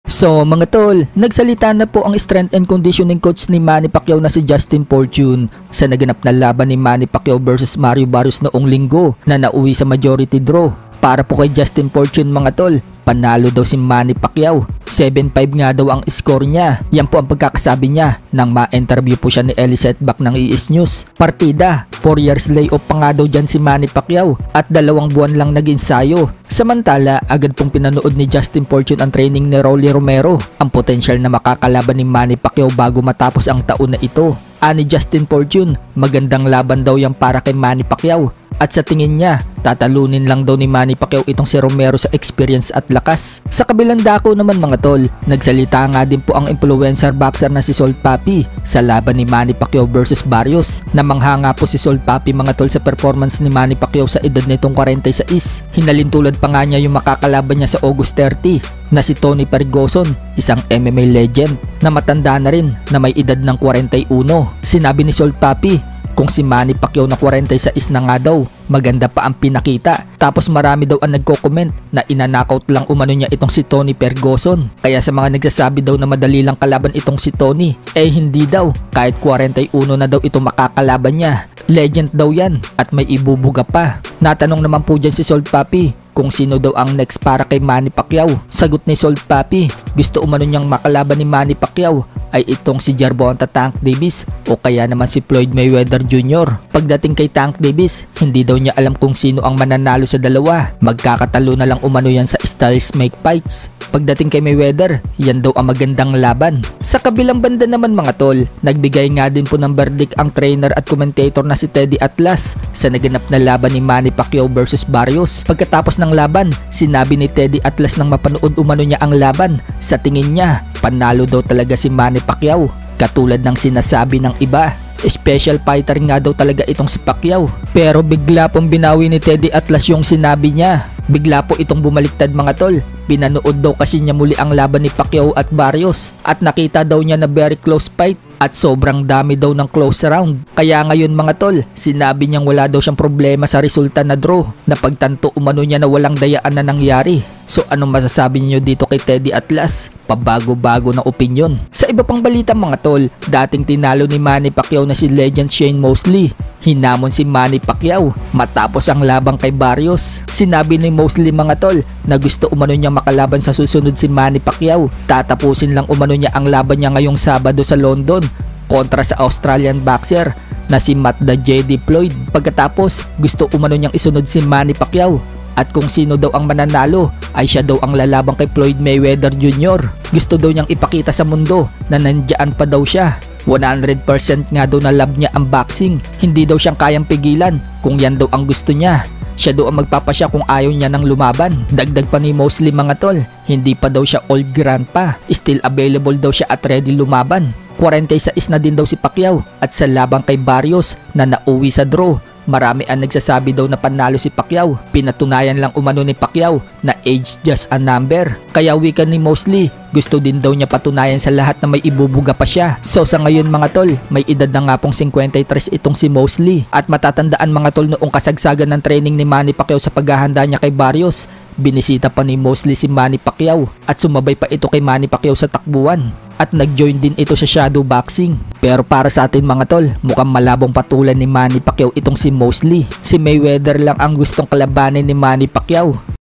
So mga tol, nagsalita na po ang strength and conditioning coach ni Manny Pacquiao na si Justin Fortune sa naganap na laban ni Manny Pacquiao versus Mario Barrios noong linggo na nauwi sa majority draw. Para po kay Justin Fortune mga tol, panalo daw si Manny Pacquiao. 7-5 nga daw ang score niya. Yan po ang pagkakasabi niya nang ma-interview po siya ni Ellie Setback ng ES News. Partida, 4 years layoff pa nga daw dyan si Manny Pacquiao at 2 buwan lang nag-ensayo. Samantala, agad pong pinanood ni Justin Fortune ang training ni Rolly Romero, ang potensyal na makakalaban ni Manny Pacquiao bago matapos ang taon na ito. Ani Justin Fortune, magandang laban daw yan para kay Manny Pacquiao. At sa tingin niya, tatalunin lang daw ni Manny Pacquiao itong si Romero sa experience at lakas. Sa kabilang dako naman mga tol, nagsalita nga din po ang influencer boxer na si Salt Papi sa laban ni Manny Pacquiao versus Barrios. Namangha nga po si Salt Papi mga tol sa performance ni Manny Pacquiao sa edad nitong 46. Hinalintulad pa nga niya yung makakalaban niya sa August 30 na si Tony Ferguson, isang MMA legend na matanda na rin na may edad ng 41. Sinabi ni Salt Papi, kung si Manny Pacquiao na 46 na nga daw, maganda pa ang pinakita. Tapos marami daw ang nagko-comment na inanakaut lang umano niya itong si Tony Ferguson. Kaya sa mga nagsasabi daw na madali lang kalaban itong si Tony, eh hindi daw. Kahit 41 na daw itong makakalaban niya. Legend daw yan at may ibubuga pa. Natanong naman po dyan si Salt Papi kung sino daw ang next para kay Manny Pacquiao. Sagot ni Salt Papi, gusto umano niyang makalaban ni Manny Pacquiao ay itong si Gervonta Tank Davis o kaya naman si Floyd Mayweather Jr. Pagdating kay Tank Davis, hindi daw niya alam kung sino ang mananalo sa dalawa. Magkakatalo na lang umano yan sa styles make fights. Pagdating kay Mayweather, yan daw ang magandang laban. Sa kabilang banda naman mga tol, nagbigay nga din po ng verdict ang trainer at commentator na si Teddy Atlas sa naganap na laban ni Manny Pacquiao versus Barrios. Pagkatapos ng laban, sinabi ni Teddy Atlas nang mapanood umano niya ang laban, sa tingin niya, panalo daw talaga si Manny Pacquiao. Katulad ng sinasabi ng iba, special fighter nga daw talaga itong si Pacquiao. Pero bigla pong binawi ni Teddy Atlas yung sinabi niya. Bigla po itong bumaliktad mga tol. Pinanood daw kasi niya muli ang laban ni Pacquiao at Barrios at nakita daw niya na very close fight at sobrang dami daw ng close round. Kaya ngayon mga tol, sinabi niyang wala daw siyang problema sa resulta na draw, na pagtanto umano niya na walang dayaan na nangyari. So anong masasabi niyo dito kay Teddy Atlas? Pabago-bago na opinyon. Sa iba pang balita mga tol, dating tinalo ni Manny Pacquiao na si legend Shane Mosley. Hinamon si Manny Pacquiao matapos ang labang kay Barrios. Sinabi ni Mosley mga tol na gusto umano niya makalaban sa susunod si Manny Pacquiao. Tatapusin lang umano niya ang laban niya ngayong Sabado sa London kontra sa Australian boxer na si Matt the JD Floyd. Pagkatapos, gusto umano niyang isunod si Manny Pacquiao. At kung sino daw ang mananalo ay siya daw ang lalabang kay Floyd Mayweather Jr. Gusto daw niyang ipakita sa mundo na nandiyan pa daw siya. 100% nga daw na love niya ang boxing. Hindi daw siyang kayang pigilan kung yan daw ang gusto niya. Siya daw ang magpapasya kung ayaw niya ng lumaban. Dagdag pa ni Mosley mga tol, hindi pa daw siya old grandpa. Still available daw siya at ready lumaban. 46 na din daw si Pacquiao at sa labang kay Barrios na nauwi sa draw, marami ang nagsasabi daw na panalo si Pacquiao. Pinatunayan lang umano ni Pacquiao na age just a number. Kaya wika ni Mosley, gusto din daw niya patunayan sa lahat na may ibubuga pa siya. So sa ngayon mga tol, may edad na nga pong 53 itong si Mosley. At matatandaan mga tol, noong kasagsagan ng training ni Manny Pacquiao sa paghahanda niya kay Barrios, binisita pa ni Mosley si Manny Pacquiao at sumabay pa ito kay Manny Pacquiao sa takbuhan. At nag-join din ito sa shadow boxing. Pero para sa atin mga tol, mukhang malabong patulan ni Manny Pacquiao itong si Mosley. Si Mayweather lang ang gustong kalabanin ni Manny Pacquiao.